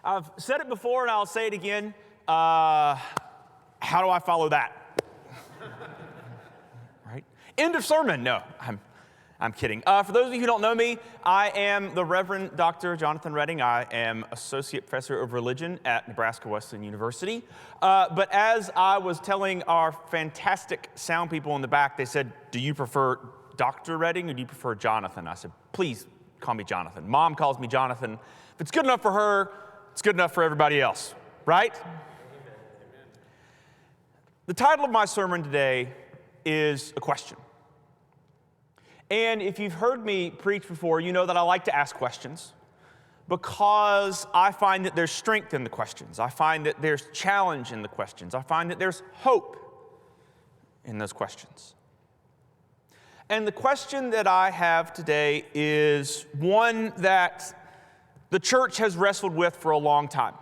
I've said it before and I'll say it again. How do I follow that? Right? End of sermon. No, I'm kidding. For those of you who don't know me, I am the Reverend Dr. Jonathan Redding. I am Associate Professor of Religion at Nebraska Wesleyan University. But as I was telling our fantastic sound people in the back, they said, do you prefer Dr. Redding or do you prefer Jonathan? I said, please call me Jonathan. Mom calls me Jonathan. If it's good enough for her, it's good enough for everybody else, right? Amen. The title of my sermon today is a question. And if you've heard me preach before, you know that I like to ask questions because I find that there's strength in the questions. I find that there's challenge in the questions. I find that there's hope in those questions. And the question that I have today is one that the church has wrestled with for a long time.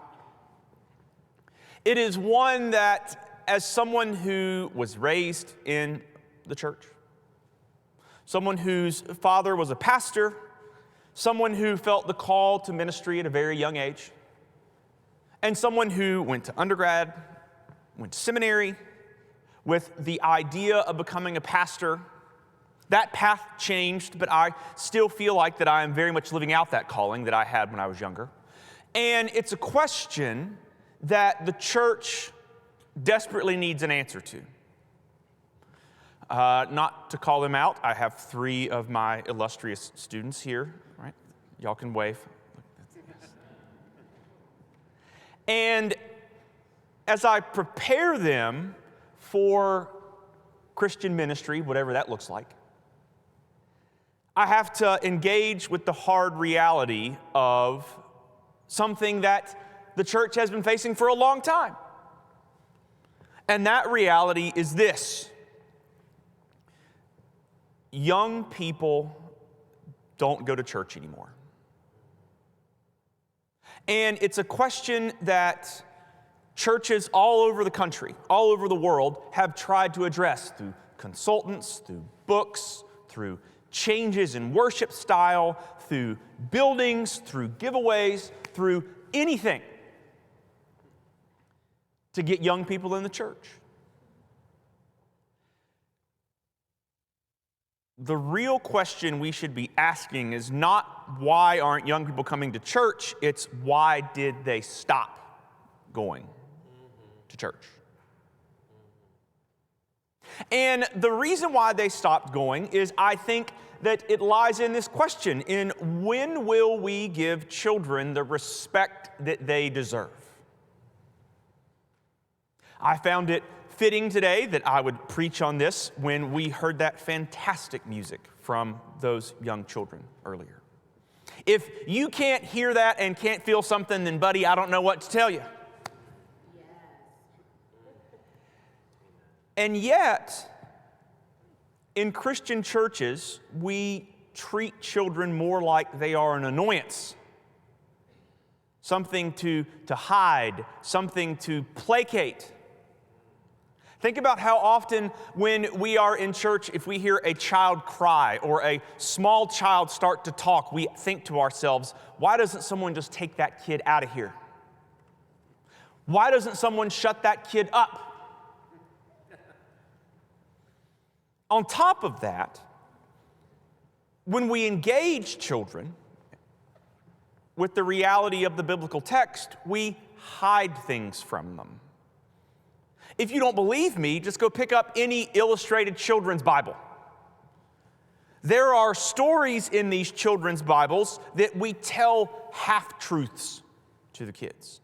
It is one that, as someone who was raised in the church, someone whose father was a pastor, someone who felt the call to ministry at a very young age, and someone who went to undergrad, went to seminary with the idea of becoming a pastor. That path changed, but I still feel like that I am very much living out that calling that I had when I was younger. And it's a question that the church desperately needs an answer to. Not to call them out, I have 3 of my illustrious students here, right? Y'all can wave. And as I prepare them for Christian ministry, whatever that looks like, I have to engage with the hard reality of something that the church has been facing for a long time. And that reality is this: young people don't go to church anymore. And it's a question that churches all over the country, all over the world, have tried to address through consultants, through books, through changes in worship style, through buildings, through giveaways, through anything to get young people in the church. The real question we should be asking is not why aren't young people coming to church, it's why did they stop going to church? And the reason why they stopped going is, I think, that it lies in this question, in when will we give children the respect that they deserve? I found it fitting today that I would preach on this when we heard that fantastic music from those young children earlier. If you can't hear that and can't feel something, then buddy, I don't know what to tell you. And yet, in Christian churches, we treat children more like they are an annoyance, something to hide, something to placate. Think about how often when we are in church, if we hear a child cry or a small child start to talk, we think to ourselves, why doesn't someone just take that kid out of here? Why doesn't someone shut that kid up? On top of that, when we engage children with the reality of the biblical text, we hide things from them. If you don't believe me, just go pick up any illustrated children's Bible. There are stories in these children's Bibles that we tell half-truths to the kids.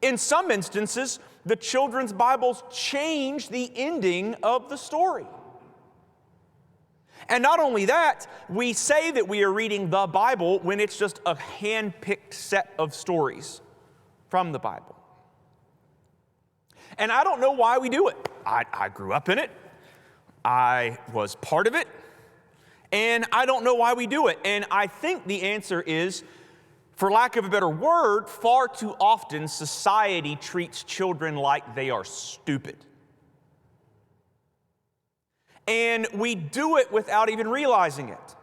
In some instances, the children's Bibles change the ending of the story. And not only that, we say that we are reading the Bible when it's just a hand-picked set of stories from the Bible. And I don't know why we do it. I grew up in it. I was part of it. And I don't know why we do it. And I think the answer is, for lack of a better word, far too often society treats children like they are stupid. And we do it without even realizing it.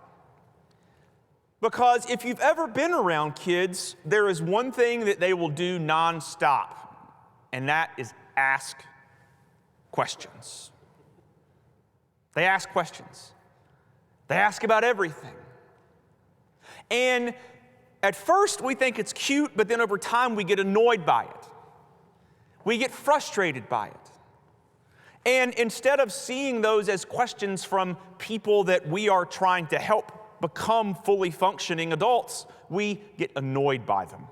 Because if you've ever been around kids, there is one thing that they will do nonstop, and that is ask questions. They ask questions. They ask about everything. And at first we think it's cute, but then over time we get annoyed by it. We get frustrated by it. And instead of seeing those as questions from people that we are trying to help become fully functioning adults, we get annoyed by them.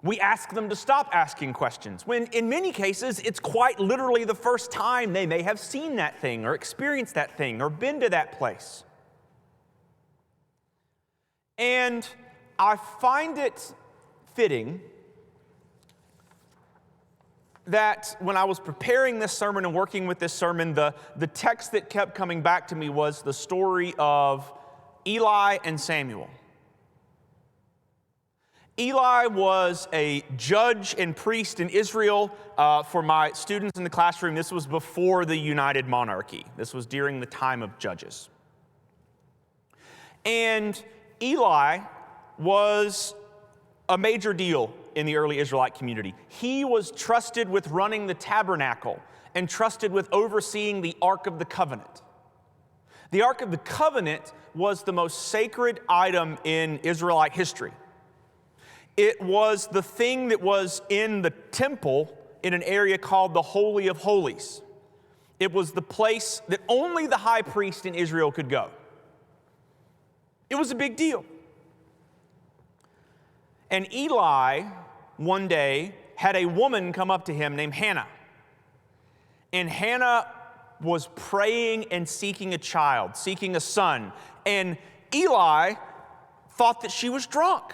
We ask them to stop asking questions, when in many cases it's quite literally the first time they may have seen that thing or experienced that thing or been to that place. And I find it fitting that when I was preparing this sermon and working with this sermon, the text that kept coming back to me was the story of Eli and Samuel. Eli was a judge and priest in Israel. For my students in the classroom, this was before the United Monarchy. This was during the time of judges. And Eli was a major deal in the early Israelite community. He was trusted with running the tabernacle and trusted with overseeing the Ark of the Covenant. The Ark of the Covenant was the most sacred item in Israelite history. It was the thing that was in the temple in an area called the Holy of Holies. It was the place that only the high priest in Israel could go. It was a big deal. And Eli, one day, had a woman come up to him named Hannah. And Hannah was praying and seeking a child, seeking a son. And Eli thought that she was drunk.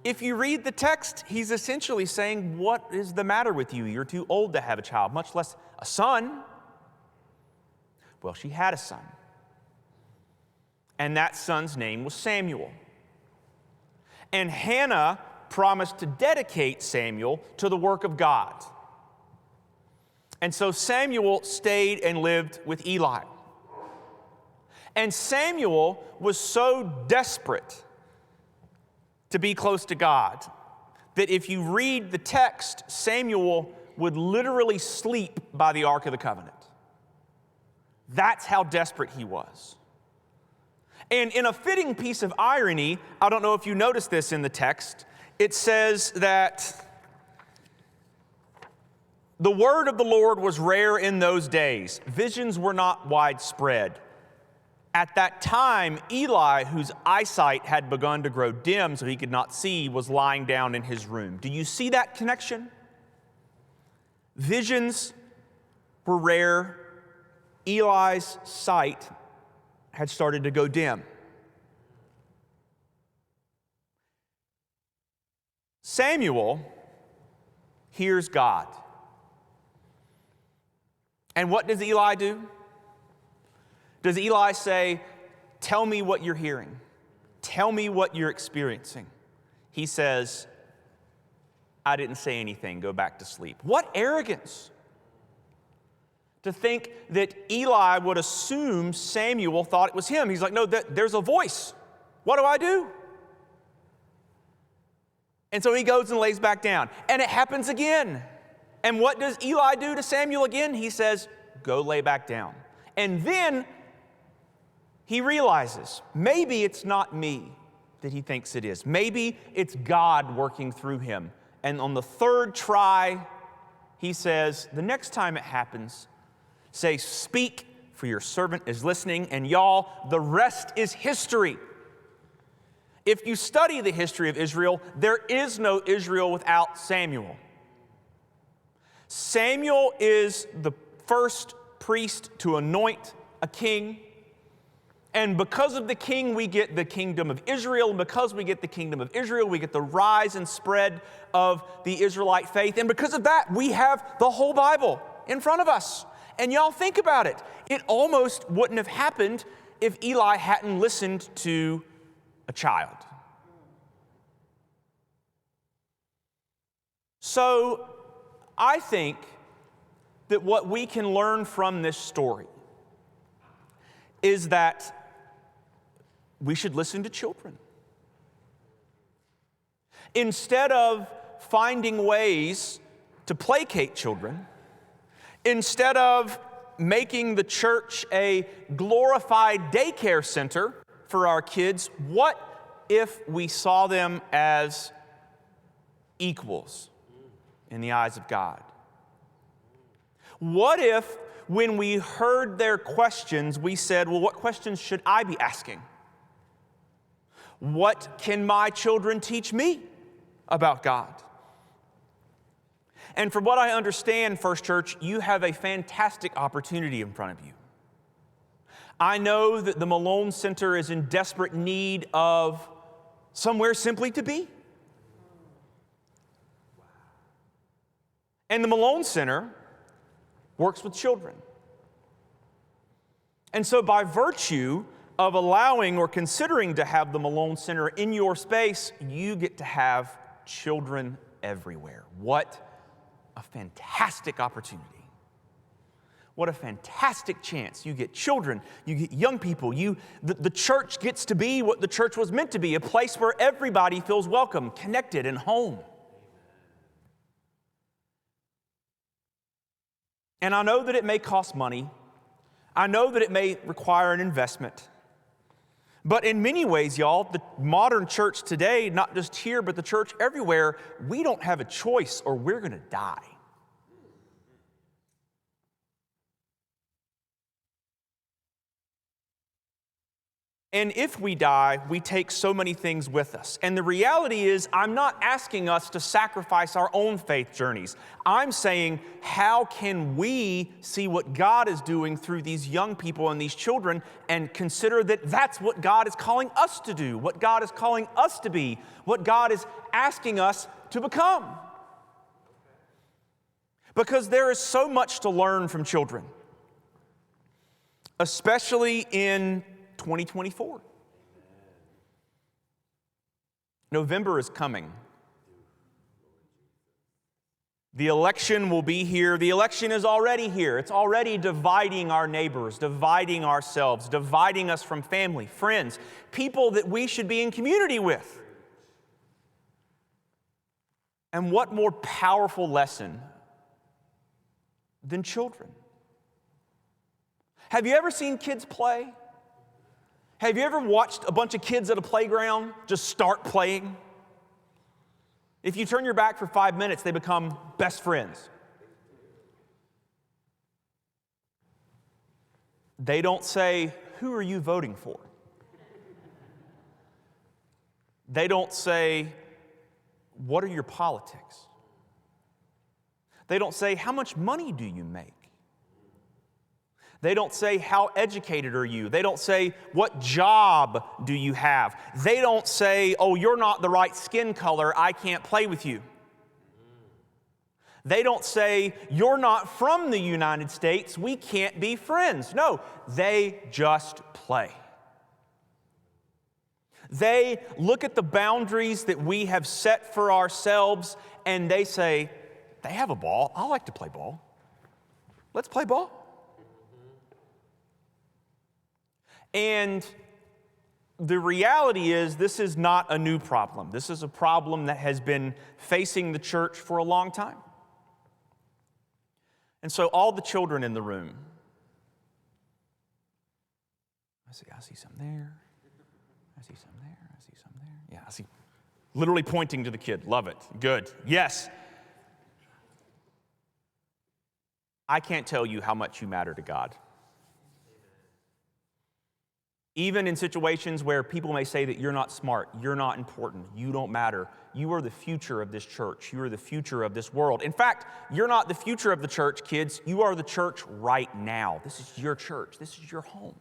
If you read the text, he's essentially saying, what is the matter with you? You're too old to have a child, much less a son. Well, she had a son. And that son's name was Samuel. And Hannah promised to dedicate Samuel to the work of God. And so Samuel stayed and lived with Eli. And Samuel was so desperate to be close to God that if you read the text, Samuel would literally sleep by the Ark of the Covenant. That's how desperate he was. And in a fitting piece of irony, I don't know if you noticed this in the text, it says that the word of the Lord was rare in those days. Visions were not widespread. At that time, Eli, whose eyesight had begun to grow dim so he could not see, was lying down in his room. Do you see that connection? Visions were rare. Eli's sight had started to go dim. Samuel hears God. And what does Eli do? Does Eli say, tell me what you're hearing. Tell me what you're experiencing. He says, I didn't say anything. Go back to sleep. What arrogance to think that Eli would assume Samuel thought it was him. He's like, no, there's a voice. What do I do? And so he goes and lays back down. And it happens again. And what does Eli do to Samuel again? He says, go lay back down. And then he realizes, maybe it's not me that he thinks it is. Maybe it's God working through him. And on the third try, he says, the next time it happens, say, speak, for your servant is listening. And y'all, the rest is history. If you study the history of Israel, there is no Israel without Samuel. Samuel is the first priest to anoint a king. And because of the king, we get the kingdom of Israel. And because we get the kingdom of Israel, we get the rise and spread of the Israelite faith. And because of that, we have the whole Bible in front of us. And y'all think about it. It almost wouldn't have happened if Eli hadn't listened to a child. So I think that what we can learn from this story is that we should listen to children. Instead of finding ways to placate children, instead of making the church a glorified daycare center for our kids, what if we saw them as equals in the eyes of God? What if, when we heard their questions, we said, well, what questions should I be asking? What can my children teach me about God? And from what I understand, First Church, you have a fantastic opportunity in front of you. I know that the Malone Center is in desperate need of somewhere simply to be. And the Malone Center works with children. And so by virtue of allowing or considering to have the Malone Center in your space, you get to have children everywhere. What a fantastic opportunity. What a fantastic chance. You get children, you get young people, the church gets to be what the church was meant to be, a place where everybody feels welcome, connected, and home. And I know that it may cost money. I know that it may require an investment. But in many ways, y'all, the modern church today, not just here, but the church everywhere, we don't have a choice or we're going to die. And if we die, we take so many things with us. And the reality is, I'm not asking us to sacrifice our own faith journeys. I'm saying, how can we see what God is doing through these young people and these children and consider that that's what God is calling us to do, what God is calling us to be, what God is asking us to become? Because there is so much to learn from children, especially in 2024. November is coming. The election will be here. The election is already here. It's already dividing our neighbors, dividing ourselves, dividing us from family, friends, people that we should be in community with. And what more powerful lesson than children? Have you ever seen kids play? Have you ever watched a bunch of kids at a playground just start playing? If you turn your back for 5 minutes, they become best friends. They don't say, "Who are you voting for?" They don't say, "What are your politics?" They don't say, "How much money do you make?" They don't say, "How educated are you?" They don't say, "What job do you have?" They don't say, "Oh, you're not the right skin color, I can't play with you." They don't say, "You're not from the United States, we can't be friends." No, they just play. They look at the boundaries that we have set for ourselves and they say, "They have a ball, I like to play ball. Let's play ball." And the reality is, this is not a new problem. This is a problem that has been facing the church for a long time. And so all the children in the room, I see some there, I see some there, I see some there. Yeah, I see. Literally pointing to the kid. Love it. Good. Yes. I can't tell you how much you matter to God. Even in situations where people may say that you're not smart, you're not important, you don't matter, you are the future of this church, you are the future of this world. In fact, you're not the future of the church, kids, you are the church right now. This is your church, this is your home.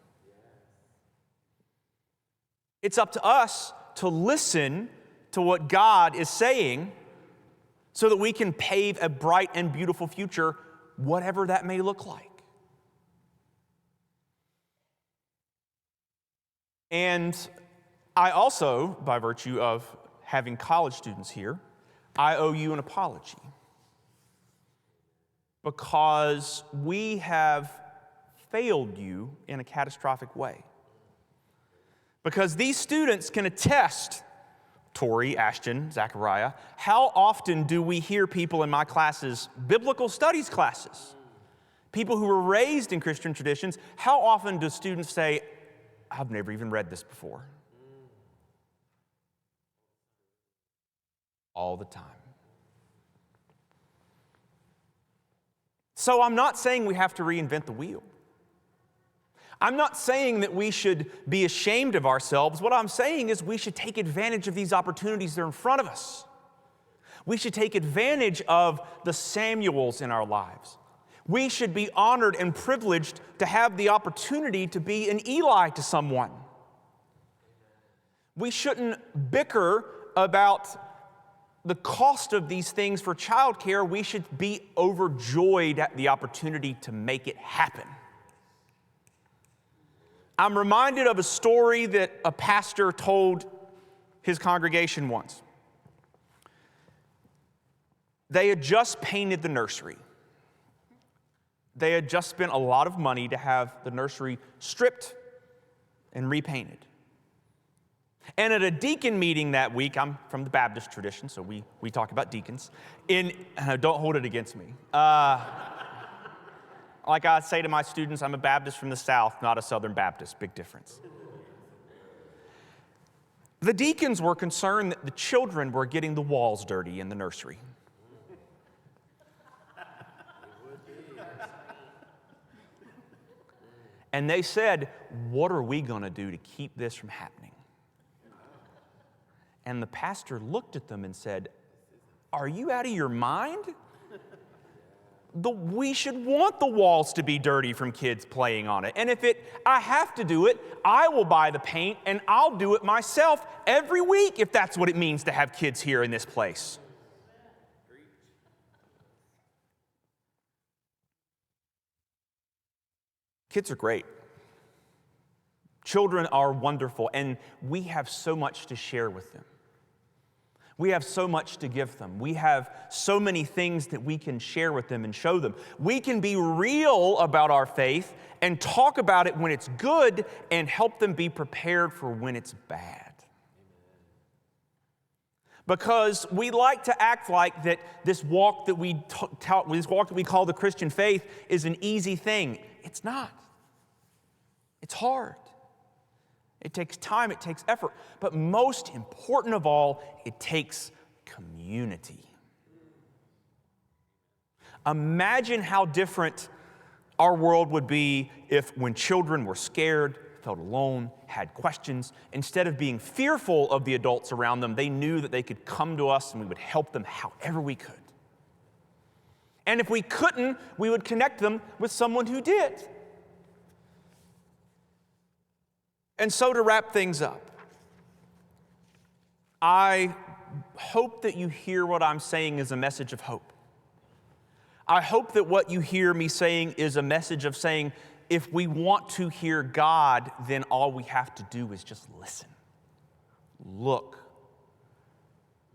It's up to us to listen to what God is saying so that we can pave a bright and beautiful future, whatever that may look like. And I also, by virtue of having college students here, I owe you an apology. Because we have failed you in a catastrophic way. Because these students can attest, Tori, Ashton, Zachariah, how often do we hear people in my classes, biblical studies classes, people who were raised in Christian traditions, how often do students say, I've never even read this before? All the time. So I'm not saying we have to reinvent the wheel. I'm not saying that we should be ashamed of ourselves. What I'm saying is we should take advantage of these opportunities that are in front of us. We should take advantage of the Samuels in our lives. We should be honored and privileged to have the opportunity to be an Eli to someone. We shouldn't bicker about the cost of these things for childcare. We should be overjoyed at the opportunity to make it happen. I'm reminded of a story that a pastor told his congregation once. They had just painted the nursery. They had just spent a lot of money to have the nursery stripped and repainted. And at a deacon meeting that week, I'm from the Baptist tradition, so we talk about deacons. Don't hold it against me. Like I say to my students, I'm a Baptist from the South, not a Southern Baptist. Big difference. The deacons were concerned that the children were getting the walls dirty in the nursery. And they said, what are we going to do to keep this from happening? And the pastor looked at them and said, are you out of your mind? We should want the walls to be dirty from kids playing on it. And if I have to do it, I will buy the paint and I'll do it myself every week if that's what it means to have kids here in this place. Kids are great. Children are wonderful, and we have so much to share with them. We have so much to give them. We have so many things that we can share with them and show them. We can be real about our faith and talk about it when it's good and help them be prepared for when it's bad. Because we like to act like that this walk that we call the Christian faith is an easy thing. It's not. It's hard. It takes time, it takes effort, but most important of all, it takes community. Imagine how different our world would be if when children were scared, felt alone, had questions, instead of being fearful of the adults around them, they knew that they could come to us and we would help them however we could. And if we couldn't, we would connect them with someone who did. And so to wrap things up, I hope that you hear what I'm saying is a message of hope. I hope that what you hear me saying is a message of saying, if we want to hear God, then all we have to do is just listen. Look.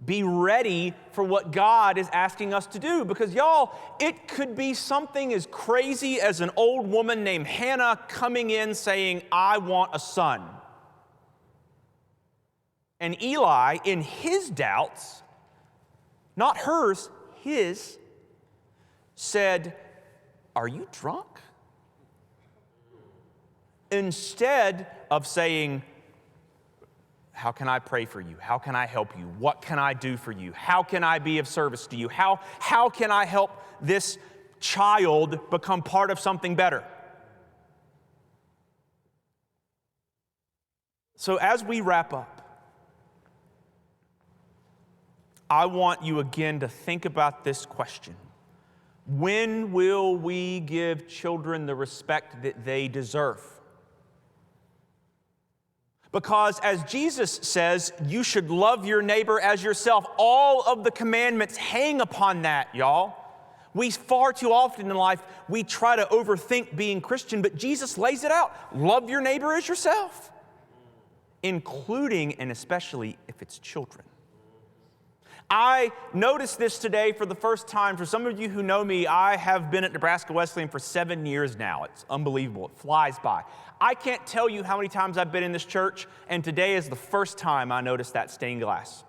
Be ready for what God is asking us to do. Because y'all, it could be something as crazy as an old woman named Hannah coming in saying, I want a son. And Eli, in his doubts, not hers, his, said, are you drunk? Instead of saying, how can I pray for you? How can I help you? What can I do for you? How can I be of service to you? How can I help this child become part of something better? So as we wrap up, I want you again to think about this question. When will we give children the respect that they deserve? Because as Jesus says, you should love your neighbor as yourself. All of the commandments hang upon that, y'all. We far too often in life, we try to overthink being Christian, but Jesus lays it out. Love your neighbor as yourself, including and especially if it's children. I noticed this today for the first time. For some of you who know me, I have been at Nebraska Wesleyan for 7 years now. It's unbelievable. It flies by. I can't tell you how many times I've been in this church, and today is the first time I noticed that stained glass.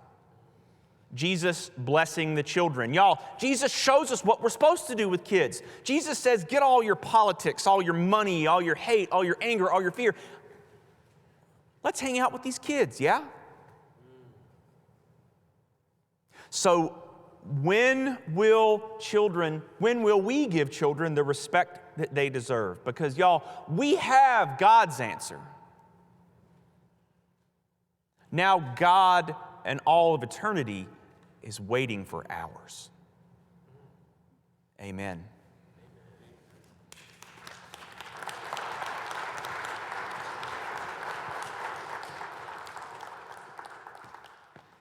Jesus blessing the children. Y'all, Jesus shows us what we're supposed to do with kids. Jesus says, get all your politics, all your money, all your hate, all your anger, all your fear. Let's hang out with these kids, yeah? So when will we give children the respect that they deserve? Because y'all, we have God's answer. Now God and all of eternity is waiting for ours. Amen.